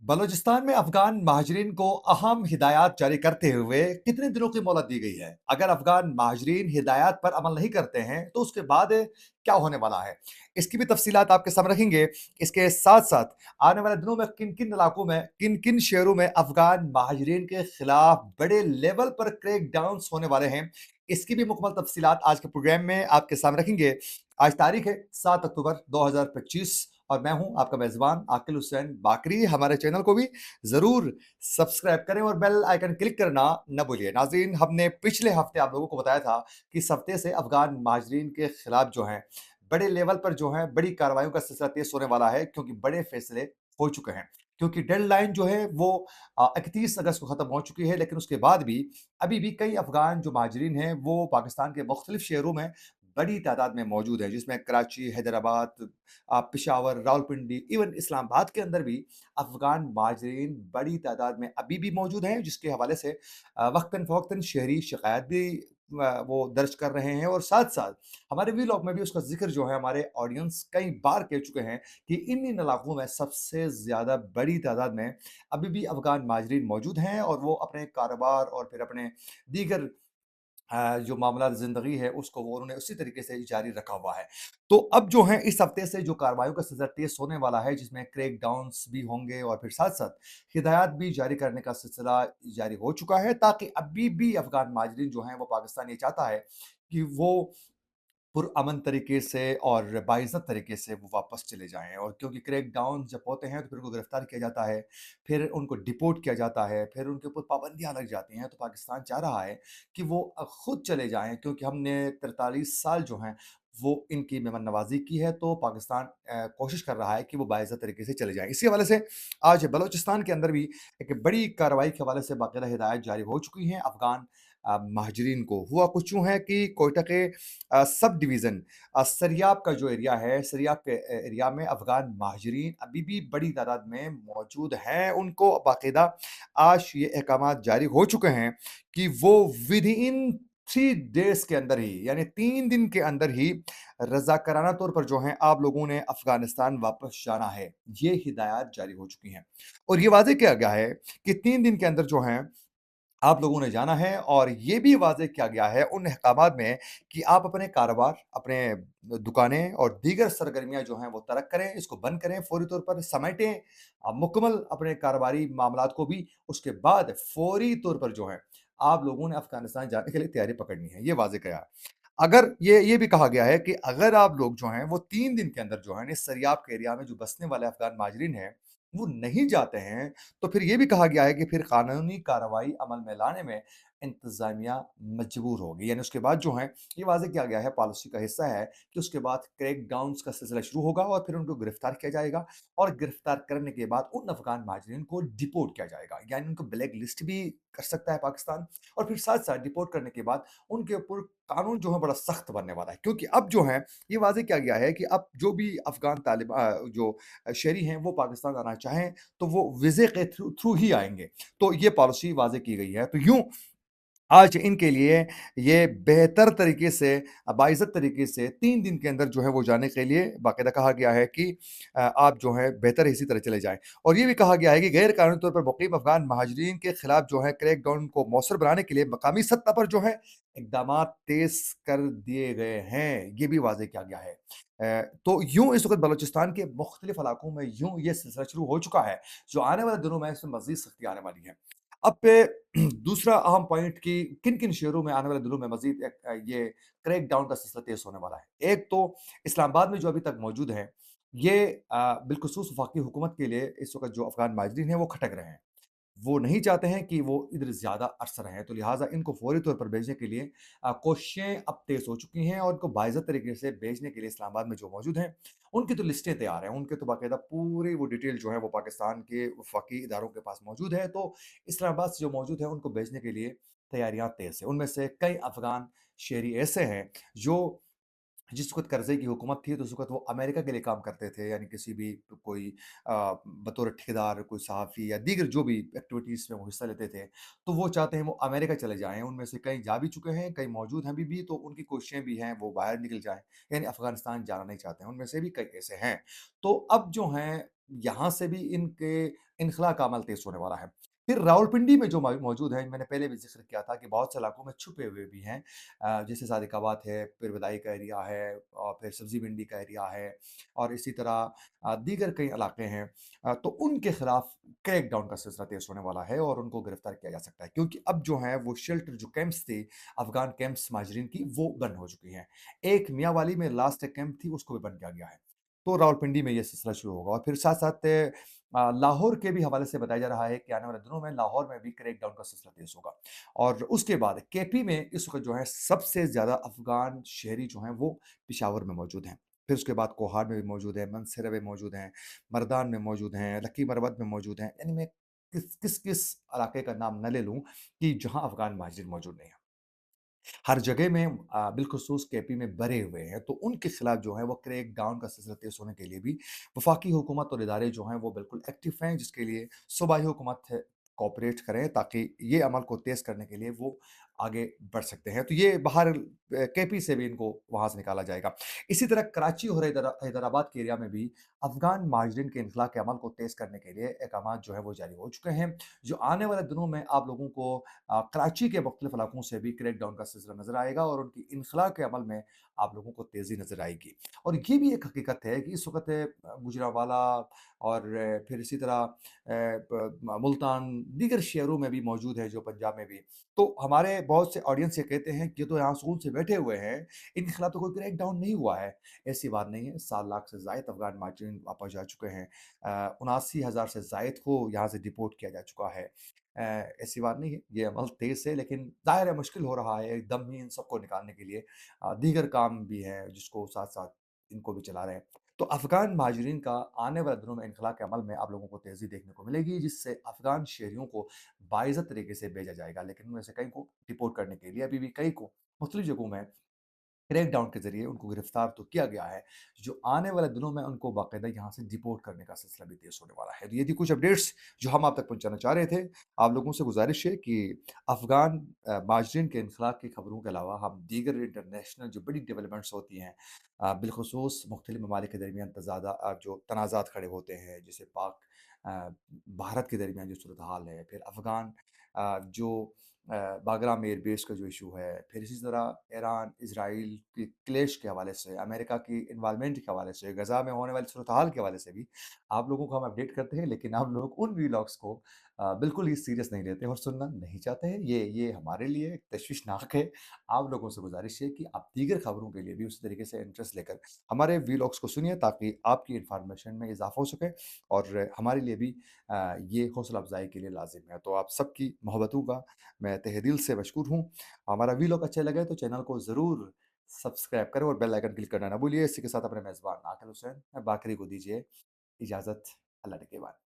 बलूचिस्तान में अफगान महाजरीन को अहम हिदायत जारी करते हुए कितने दिनों की मोहलत दी गई है? अगर अफगान महाजरीन हिदायत पर अमल नहीं करते हैं, तो उसके बाद क्या होने वाला है? इसकी भी तफसीलात आपके सामने रखेंगे। इसके साथ-साथ आने वाले दिनों में किन-किन इलाकों में, किन-किन शहरों में अफगान महाजरीन के खिलाफ बड़े लेवल पर क्रैकडाउन्स होने वाले हैं, इसकी भी मुकम्मल तफसीलात आज के प्रोग्राम में आपके सामने रखेंगे। आज तारीख है 7 अक्टूबर 2025 और मैं हूं आपका मेज़बान आकिल हुसैन बाकरी। हमारे चैनल को भी ज़रूर सब्सक्राइब करें और बेल आइकन क्लिक करना न भूलिए। नाज़रीन, हमने पिछले हफ्ते आप लोगों को बताया था कि इस हफ्ते से अफ़गान महाजरीन के खिलाफ जो हैं, बड़े लेवल पर जो है बड़ी कार्रवाइयों का सिलसिला तेज़ होने वाला है, क्योंकि बड़े फैसले हो चुके हैं। क्योंकि डेडलाइन जो है वो 31 अगस्त को ख़त्म हो चुकी है, लेकिन उसके बाद भी अभी भी कई अफ़गान जो महाजरीन हैं, वो पाकिस्तान के मुख्तलिफ शहरों में बड़ी तादाद में मौजूद हैं, जिसमें कराची, हैदराबाद, पेशावर, रावलपिंडी, इवन इस्लामाबाद के अंदर भी अफ़गान महाजरीन बड़ी तादाद में अभी भी मौजूद हैं, जिसके हवाले से वक़्तन-फ़वक़्तन शहरी शिकायत भी वो दर्ज कर रहे हैं और साथ-साथ हमारे व्लॉग में भी उसका ज़िक्र जो है हमारे ऑडियंस कई बार कह चुके हैं कि इन-इन इलाकों में सबसे ज़्यादा बड़ी तादाद में अभी भी अफ़गान महाजरीन मौजूद हैं और वो अपने कारोबार और फिर अपने दीगर जो मामला ज़िंदगी है उसको वो उन्होंने उसी तरीके से जारी रखा हुआ है। तो अब जो है इस हफ़्ते से जो कार्रवाइयों का सिलसिला तेज़ होने वाला है, जिसमें क्रैकडाउन्स भी होंगे और फिर साथ-साथ हिदायत भी जारी करने का सिलसिला जारी हो चुका है, ताकि अभी भी अफ़गान महाजरीन जो हैं वो पाकिस्तान ये चाहता है कि वो पुरअमन तरीके से और बाइज़्ज़त तरीके से वो वापस चले जाएँ। और क्योंकि क्रैकडाउन जब होते हैं तो फिर उनको गिरफ्तार किया जाता है, फिर उनको डिपोर्ट किया जाता है, फिर उनके ऊपर पाबंदियाँ लग जाती हैं। तो पाकिस्तान चाह रहा है कि वो खुद चले जाएँ, क्योंकि हमने 43 साल जो हैं वो इनकी मेहमान नवाज़ी की है, तो पाकिस्तान कोशिश कर रहा है कि वो बाइज़्ज़त तरीके से चले जाएँ। इसी हवाले से आज बलूचिस्तान के अंदर भी एक बड़ी कार्रवाई के हवाले से बाकायदा हिदायत जारी हो चुकी हैं अफ़गान महाजरीन को। हुआ कुछ यूँ है कि कोयटा के सब डिवीज़न सरियाब का जो एरिया है, सरियाब के एरिया में अफ़गान महाजरीन अभी भी बड़ी तादाद में मौजूद हैं। उनको बाकायदा आज ये अहकामात जारी हो चुके हैं कि वो विदिन 3 डेज़ के अंदर ही, यानी 3 दिन के अंदर ही रज़ाकाराना तौर पर जो हैं आप लोगों ने अफ़गानिस्तान वापस जाना है। ये हिदायत जारी हो चुकी हैं और ये वाज़ेह किया गया है कि 3 दिन के अंदर जो हैं आप लोगों ने जाना है और ये भी वाज़ेह किया गया है उन अहकामात में कि आप अपने कारोबार, अपने दुकानें और दीगर सरगर्मियाँ जो हैं वो तर्क करें, इसको बंद करें, फ़ौरी तौर पर समेटें मुकम्मल अपने कारोबारी मामलात को भी। उसके बाद फ़ौरी तौर पर जो है आप लोगों ने अफ़गानिस्तान जाने के लिए तैयारी पकड़नी है, ये वाज़ेह किया है। अगर ये भी कहा गया है कि अगर आप लोग जो हैं वो 3 दिन के अंदर जो है इस सरियाब के एरिया में जो बसने वाले अफ़गान महाजरीन हैं, वो नहीं जाते हैं, तो फिर ये भी कहा गया है कि फिर कानूनी कार्रवाई अमल में लाने में इंतज़ामिया मजबूर होगी। यानी उसके बाद जो है ये वाज़ेह किया गया है, पॉलिसी का हिस्सा है कि उसके बाद क्रैकडाउन्स का सिलसिला शुरू होगा और फिर उनको गिरफ्तार किया जाएगा और गिरफ्तार करने के बाद उन अफ़गान महाजरीन को डिपोर्ट किया जाएगा। यानी उनको ब्लैक लिस्ट भी कर सकता है पाकिस्तान और फिर साथ-साथ डिपोर्ट करने के बाद उनके ऊपर कानून जो है बड़ा सख्त बनने वाला है। क्योंकि अब जो है ये वाज़ेह किया गया है कि अब जो भी अफ़गान जो शहरी हैं वो पाकिस्तान आना चाहें, तो वो वीज़े के थ्रू थ्रू ही आएँगे। तो ये पॉलिसी वाज़ेह की गई है। तो यूँ आज इनके लिए ये बेहतर तरीके से बाइज़्ज़त तरीके से 3 दिन के अंदर जो है वो जाने के लिए बाकायदा कहा गया है कि आप जो है बेहतर इसी तरह चले जाएँ। और ये भी कहा गया है कि गैर कानूनी तौर पर मुक़ीम अफ़गान महाजरीन के खिलाफ जो है क्रैकडाउन को मौसर बनाने के लिए मकामी सतह पर जो है इक़दामात तेज़ कर दिए गए हैं, ये भी वाज़ेह किया गया है। तो यूँ इस वक़्त बलूचिस्तान के मुख्तलिफ़ इलाकों में यूँ ये सिलसिला शुरू हो चुका है, जो आने वाले दिनों में इसमें मज़ीद सख्ती आने वाली है। अब पे दूसरा अहम पॉइंट कि किन-किन शहरों में आने वाले दिनों में मज़ीद ये क्रैकडाउन का सिलसिला तेज़ होने वाला है। एक तो इस्लामाबाद में जो अभी तक मौजूद हैं, ये बिलख़ुसूस वफ़ाक़ी हुकूमत के लिए इस वक़्त जो अफ़गान महाजरीन हैं वो खटक रहे हैं। वो नहीं चाहते हैं कि वो इधर ज़्यादा अरसा रहें, तो लिहाज़ा इनको फ़ौरी तौर पर भेजने के लिए कोशिशें अब तेज़ हो चुकी हैं और इनको बाइज़्ज़त तरीके से भेजने के लिए इस्लामाबाद में जो मौजूद हैं, उनकी तो लिस्टें तैयार हैं। उनके तो बाकायदा पूरी वो डिटेल जो है वो पाकिस्तान के वफ़ाक़ी इदारों के पास मौजूद है, तो इस्लामाबाद से जो मौजूद है उनको भेजने के लिए तैयारियाँ तेज़ हैं। उनमें से कई अफ़गान शहरी ऐसे हैं जो जिस वक़्त कर्ज़े की हुकूमत थी, तो उस वक़्त वो अमेरिका के लिए काम करते थे, यानी किसी भी कोई बतौर ठेकेदार, कोई सहाफ़ी या दीगर जो भी एक्टिविटीज़ में वो हिस्सा लेते थे, तो वो चाहते हैं वो अमेरिका चले जाएँ। उनमें से कई जा भी चुके हैं, कई मौजूद हैं अभी भी, तो उनकी कोशिशें भी हैं वो बाहर निकल जाएँ, यानी अफ़गानिस्तान जाना नहीं चाहते हैं, उनमें से भी कई ऐसे हैं। तो अब जो हैं, यहाँ से भी इनके इनख़ला का अमल तेज़ होने वाला है। फिर रावलपिंडी में जो मौजूद है, मैंने पहले भी ज़िक्र किया था कि बहुत से इलाकों में छुपे हुए भी हैं। जैसे सादिकाबाद है, फिर बदायूं का एरिया है और फिर सब्ज़ी मंडी का एरिया है और इसी तरह दीगर कई इलाके हैं। तो उनके खिलाफ क्रैकडाउन का सिलसिला तेज़ होने वाला है और उनको गिरफ्तार किया जा सकता है, क्योंकि अब जो है वो शेल्टर जो कैंप्स थे, अफ़गान कैंप्स महाजरीन की, वो बंद हो चुकी हैं। एक मियांवाली में लास्ट एक कैंप थी, उसको भी बंद किया गया है। तो रावलपिंडी में ये सिलसिला शुरू होगा और फिर साथ-साथ लाहौर के भी हवाले से बताया जा रहा है कि आने वाले दिनों में लाहौर में भी क्रैकडाउन का सिलसिला तेज़ होगा। और उसके बाद केपी में इस वक़्त जो है सबसे ज़्यादा अफ़गान शहरी जो हैं वो पेशावर में मौजूद हैं। फिर उसके बाद कोहार में भी मौजूद हैं, मंसहरा में मौजूद हैं, मरदान में मौजूद हैं, लक्की मरवत में मौजूद हैं। यानी मैं किस इलाके का नाम न ले लूँ कि जहाँ अफ़गान महाजिर मौजूद नहीं हैं। हर जगह में बिलख़ुसूस केपी में भरे हुए हैं, तो उनके खिलाफ जो है वो क्रैक डाउन का सिलसिला तेज़ होने के लिए भी वफ़ाक़ी हुकूमत और इदारे जो हैं वो बिल्कुल एक्टिव हैं, जिसके लिए सूबाई हुकूमत कोऑपरेट करें ताकि ये अमल को तेज़ करने के लिए वो आगे बढ़ सकते हैं। तो ये बाहर केपी से भी इनको वहाँ से निकाला जाएगा। इसी तरह कराची और हैदराबाद के एरिया में भी अफ़गान महाजरीन के इनख़ला के अमल को तेज़ करने के लिए इक़दामात जो है वो जारी हो चुके हैं, जो आने वाले दिनों में आप लोगों को कराची के मुख्तलिफ इलाकों से भी क्रैकडाउन का सिलसिला नज़र आएगा और उनकी इनख़ला के अमल में आप लोगों को तेज़ी नज़र आएगी। और ये भी एक हकीकत है कि इस वक़्त गुजरांवाला और फिर इसी तरह मुल्तान दीगर शहरों में भी मौजूद है, जो पंजाब में भी। तो हमारे बहुत से ऑडियंस ये कहते हैं कि ये तो यहाँ सुकून से बैठे हुए हैं, इनके खिलाफ तो कोई क्रैकडाउन नहीं हुआ है। ऐसी बात नहीं है, 7 लाख से ज़ायद अफ़गान महाजिरीन वापस जा चुके हैं। 79,000 से ज़ायद को यहाँ से डिपोर्ट किया जा चुका है। ऐसी बात नहीं है, ये अमल तेज़ है, लेकिन ज़ाहिर है मुश्किल हो रहा है एकदम ही इन सबको निकालने के लिए। दीगर काम भी हैं जिसको साथ-साथ इनको भी चला रहे हैं। तो अफ़गान महाजिरीन का आने वाले दिनों में इनख़ला के अमल में आप लोगों को तेज़ी देखने को मिलेगी, जिससे अफ़गान शहरियों को बाइज़्ज़त तरीके से भेजा जाएगा। लेकिन उनमें से कई को डिपोर्ट करने के लिए अभी भी कई को मुख्तलिफ जगहों में क्रैकडाउन के ज़रिए उनको गिरफ्तार तो किया गया है, जो आने वाले दिनों में उनको बाकायदा यहाँ से डिपोर्ट करने का सिलसिला भी तेज़ होने वाला है। तो ये थी कुछ अपडेट्स जो हम आप तक पहुँचाना चाह रहे थे। आप लोगों से गुज़ारिश है कि अफ़गान महाजिरीन के इनख़ला की खबरों के अलावा हम दीगर इंटरनेशनल जो बड़ी डेवलपमेंट्स होती हैं, बिलख़ुसूस मुख्तलिफ ममालिक के दरमियान जो तनाज़ात खड़े होते हैं, जैसे पाक भारत के दरमियान जो सूरत हाल है, फिर अफ़गान जो बागराम एयरबेस का जो इश्यू है, फिर इसी तरह ईरान, इज़राइल की क्लैश के हवाले से, अमेरिका की इन्वॉल्वमेंट के हवाले से, गज़ा में होने वाली सूरत-हाल के हवाले से भी आप लोगों को हम अपडेट करते हैं, लेकिन आप लोग उन व्लॉग्स को बिल्कुल ही सीरियस नहीं लेते और सुनना नहीं चाहते हैं। ये हमारे लिए एक तशवीशनाक है। आप लोगों से गुज़ारिश है कि आप दीगर खबरों के लिए भी उसी तरीके से इंटरेस्ट लेकर हमारे व्लॉग्स को सुनिए, ताकि आपकी इन्फॉर्मेशन में इज़ाफ़ा हो सके और हमारे लिए भी ये हौसला अफ़ज़ाई के लिए लाज़िम है। तो आप सबकी मोहब्बतों का मैं तहे दिल से मशकूर हूँ। हमारा व्लॉग अच्छा लगे तो चैनल को ज़रूर सब्सक्राइब करें और बेल आइकन क्लिक करना ना भूलिए। इसी के साथ अपने मेज़बान आकिल हुसैन बाकरी को दीजिए इजाज़त। अल्लाह ने के बाद।